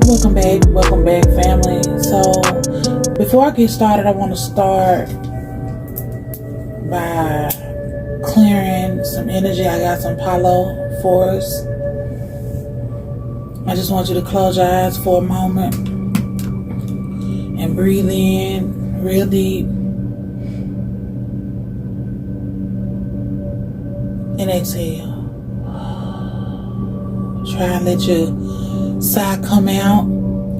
Welcome back, family. So before I get started, I want to start by clearing some energy. I got some Palo for us. I just want you to close your eyes for a moment and breathe in real deep and exhale. Try and let your sigh come out.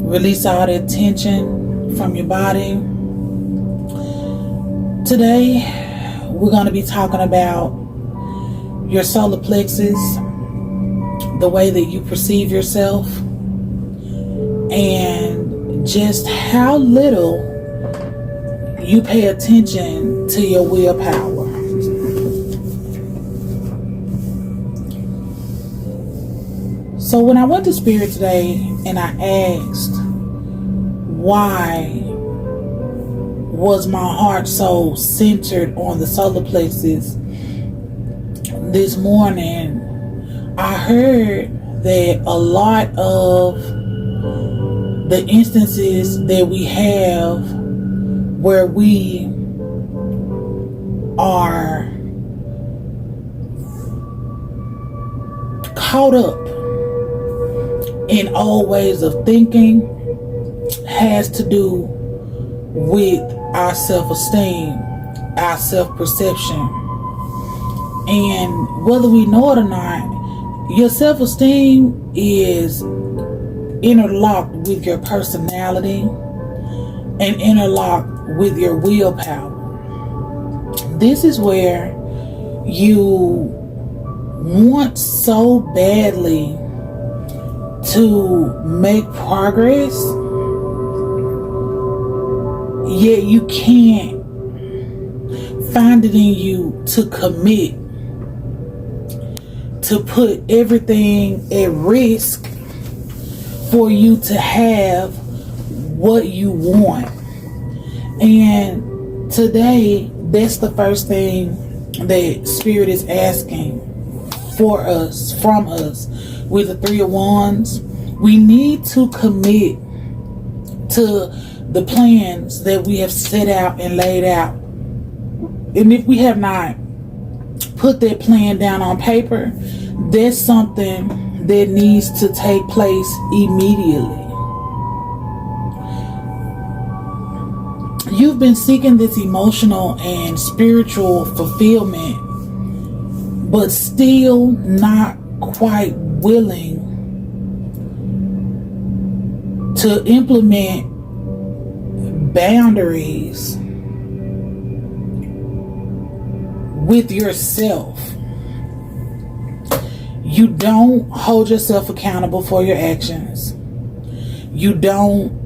Release all that tension from your body. Today, we're going to be talking about your solar plexus, the way that you perceive yourself, and just how little you pay attention to your willpower. So when I went to Spirit today and I asked, why was my heart so centered on the solar plexus this morning, I heard that a lot of the instances that we have where we are caught up in old ways of thinking has to do with our self-esteem, our self-perception. And whether we know it or not, your self-esteem is interlocked with your personality and interlocked with your willpower. This is where you want so badly to make progress, yet you can't find it in you to commit, to put everything at risk for you to have what you want. And today, that's the first thing that Spirit is asking for us, from us. With the Three of Wands, we need to commit to the plans that we have set out and laid out. And if we have not put that plan down on paper, that's something that needs to take place immediately. You've been seeking this emotional and spiritual fulfillment, but still not quite willing to implement boundaries with yourself. You don't hold yourself accountable for your actions. You don't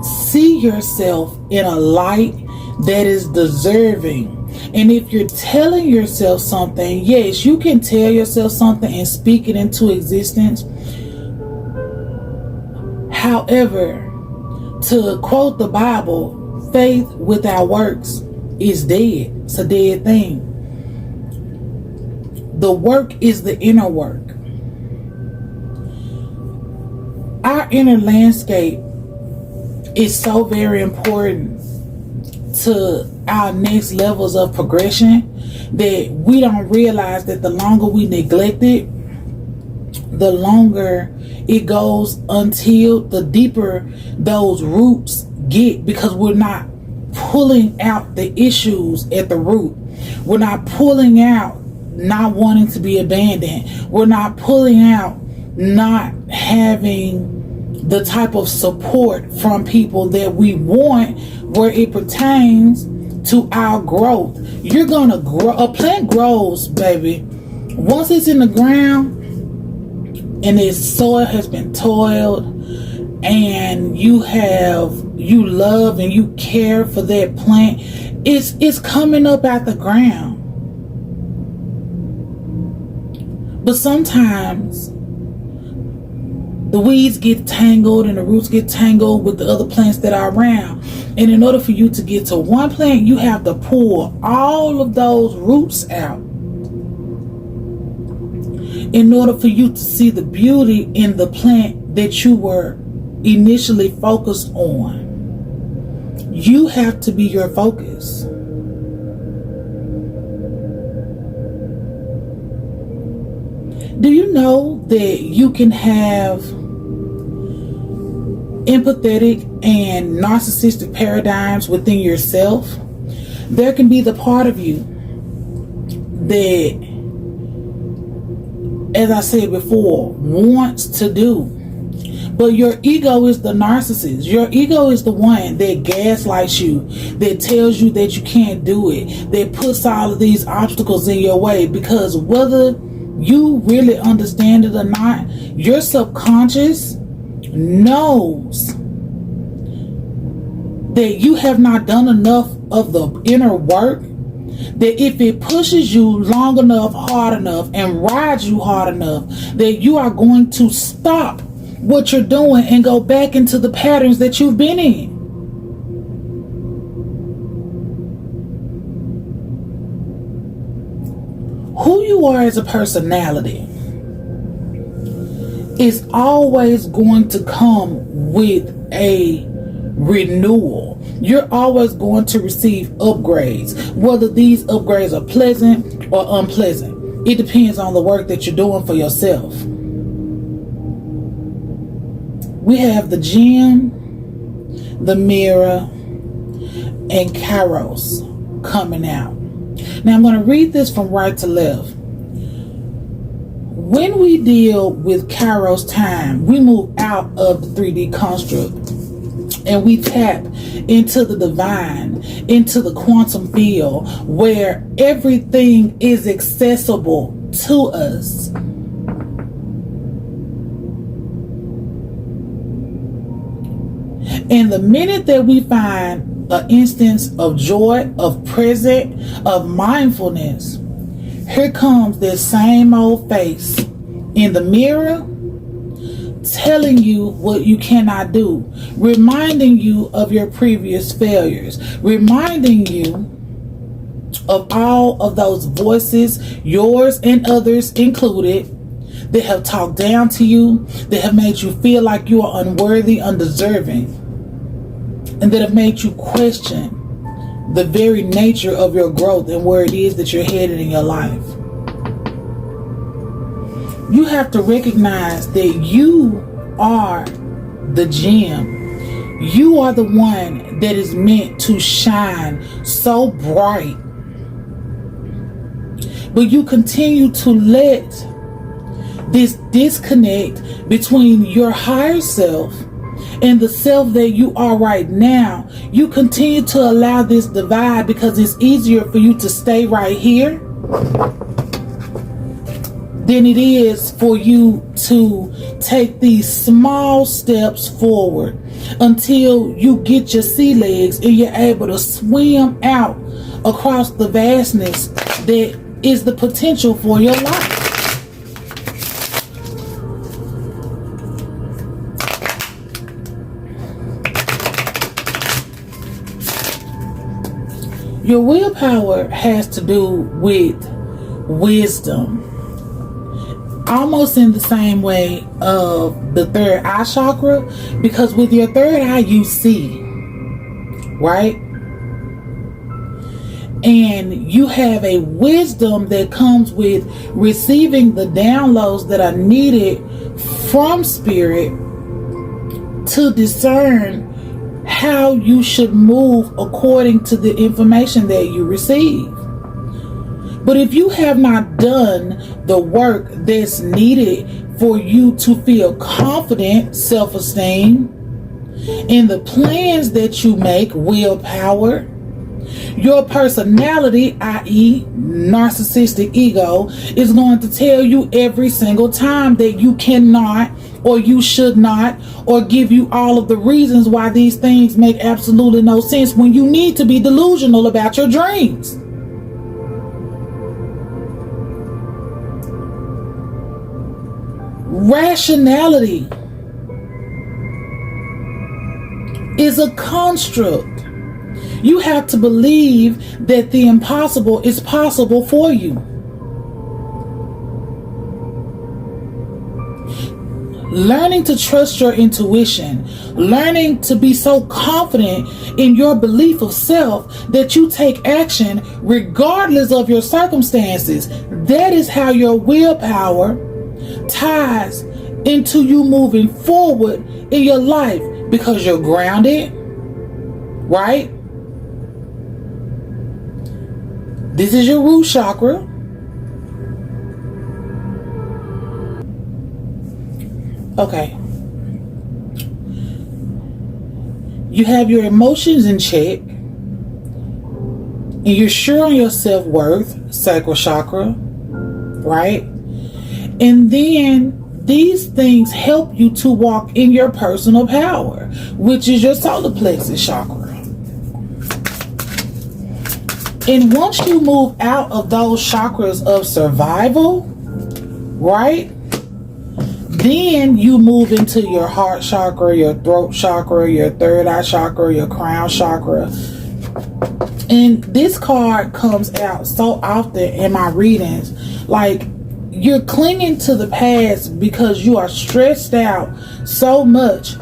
see yourself in a light that is deserving. And if you're telling yourself something, yes, you can tell yourself something and speak it into existence. However, to quote the Bible, faith without works is dead. It's a dead thing. The work is the inner work. Our inner landscape is so very important to our next levels of progression that we don't realize that the longer we neglect it, the longer it goes until the deeper those roots get, because we're not pulling out the issues at the root. We're not pulling out not wanting to be abandoned. We're not pulling out not having the type of support from people that we want where it pertains to our growth. You're gonna grow. A plant grows, baby, once it's in the ground and its soil has been toiled, and you love and you care for that plant. It's coming up out the ground. But sometimes the weeds get tangled and the roots get tangled with the other plants that are around. And in order for you to get to one plant, you have to pull all of those roots out in order for you to see the beauty in the plant that you were initially focused on. You have to be your focus. Do you know that you can have empathetic and narcissistic paradigms within yourself? There can be the part of you that, as I said before, wants to do. But your ego is the narcissist. Your ego is the one that gaslights you, that tells you that you can't do it, that puts all of these obstacles in your way. Because whether you really understand it or not, your subconscious knows that you have not done enough of the inner work, that if it pushes you long enough, hard enough, and rides you hard enough, that you are going to stop what you're doing and go back into the patterns that you've been in. Who you are as a personality is always going to come with a renewal. You're always going to receive upgrades, whether these upgrades are pleasant or unpleasant. It depends on the work that you're doing for yourself. We have the gem, the mirror, and Kairos coming out. Now I'm going to read this from right to left. When we deal with Kairos time, we move out of the 3D construct and we tap into the divine, into the quantum field where everything is accessible to us. And the minute that we find an instance of joy, of present, of mindfulness, here comes this same old face in the mirror telling you what you cannot do, reminding you of your previous failures, reminding you of all of those voices, yours and others included, that have talked down to you, that have made you feel like you are unworthy, undeserving, and that have made you question the very nature of your growth and where it is that you're headed in your life. You have to recognize that you are the gem. You are the one that is meant to shine so bright. But you continue to let this disconnect between your higher self and the self that you are right now. You continue to allow this divide because it's easier for you to stay right here than it is for you to take these small steps forward until you get your sea legs and you're able to swim out across the vastness that is the potential for your life. Your willpower has to do with wisdom. Almost in the same way of the third eye chakra, because with your third eye you see, right? And you have a wisdom that comes with receiving the downloads that are needed from spirit to discern how you should move according to the information that you receive. But if you have not done the work that's needed for you to feel confident, self-esteem, in the plans that you make, willpower, your personality, i.e. narcissistic ego, is going to tell you every single time that you cannot or you should not, or give you all of the reasons why these things make absolutely no sense when you need to be delusional about your dreams. Rationality is a construct. You have to believe that the impossible is possible for you. learning to trust your intuition, learning to be so confident in your belief of self that you take action regardless of your circumstances. That is how your willpower ties into you moving forward in your life, because you're grounded, right? This is your root chakra. Okay. You have your emotions in check, and you're sure on your self-worth, sacral chakra, right? And then these things help you to walk in your personal power, which is your solar plexus chakra. And once you move out of those chakras of survival, right, then you move into your heart chakra, your throat chakra, your third eye chakra, your crown chakra. And this card comes out so often in my readings. Like, you're clinging to the past because you are stressed out so much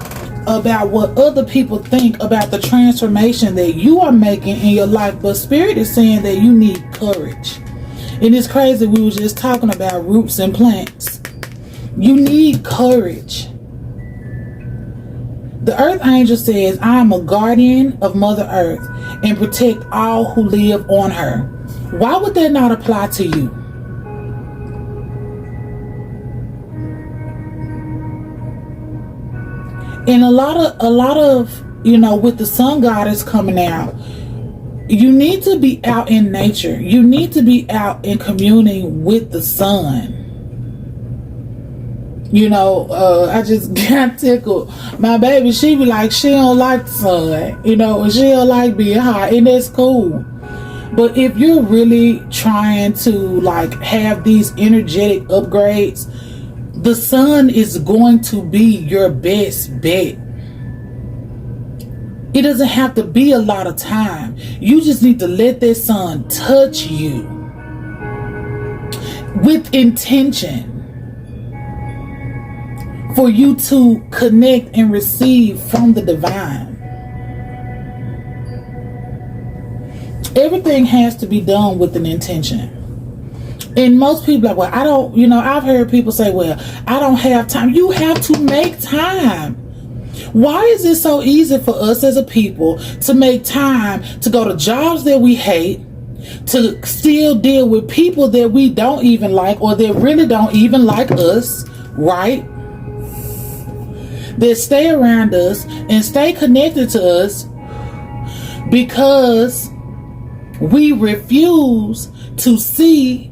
about what other people think about the transformation that you are making in your life. But Spirit is saying that you need courage. And it's crazy, we were just talking about roots and plants. You need courage. The Earth Angel says, I am a guardian of Mother Earth and protect all who live on her. Why would that not apply to you? And a lot of, you know, with the sun goddess coming out, you need to be out in nature. You need to be out in communing with the sun. You know, I just got tickled. My baby, she be like, she don't like the sun, you know, and she don't like being hot, and that's cool. But if you're really trying to like have these energetic upgrades, the sun is going to be your best bet. It doesn't have to be a lot of time. You just need to let that sun touch you with intention for you to connect and receive from the divine. Everything has to be done with an intention. And most people are like, well, I don't, you know, I've heard people say, well, I don't have time. You have to make time. Why is it so easy for us as a people to make time to go to jobs that we hate, to still deal with people that we don't even like, or that really don't even like us, right? That stay around us and stay connected to us because we refuse to see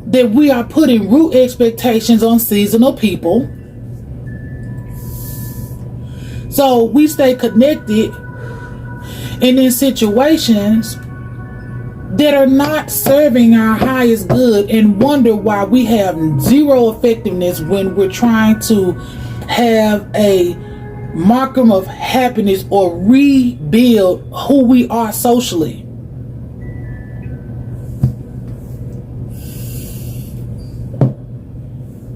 that we are putting root expectations on seasonal people. So we stay connected and in situations that are not serving our highest good, and wonder why we have zero effectiveness when we're trying to have a modicum of happiness or rebuild who we are socially.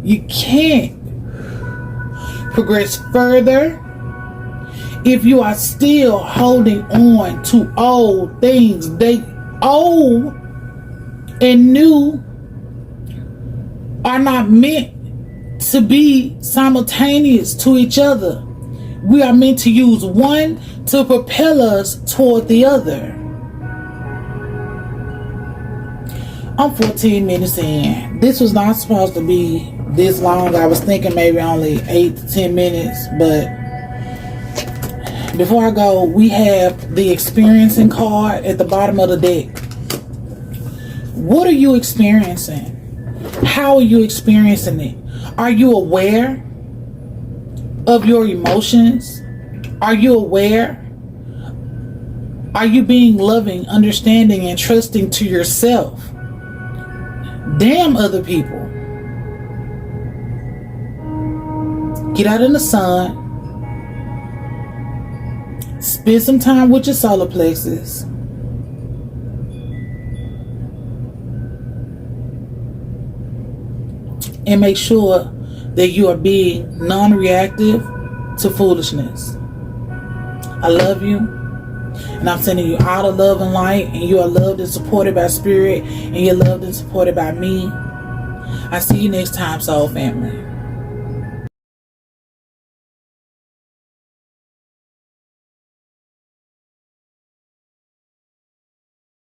You can't progress further if you are still holding on to old things. They old and new are not meant to be simultaneous to each other. We are meant to use one to propel us toward the other. I'm 14 minutes in. This was not supposed to be this long. I was thinking maybe only 8 to 10 minutes, but before I go, we have the experiencing card at the bottom of the deck. What are you experiencing? How are you experiencing it? Are you aware of your emotions? Are you aware? Are you being loving, understanding, and trusting to yourself? Damn other people. Get out in the sun. Spend some time with your solar plexus. And make sure that you are being non-reactive to foolishness. I love you, and I'm sending you out of love and light, and you are loved and supported by spirit, and you're loved and supported by me. I see you next time, soul family.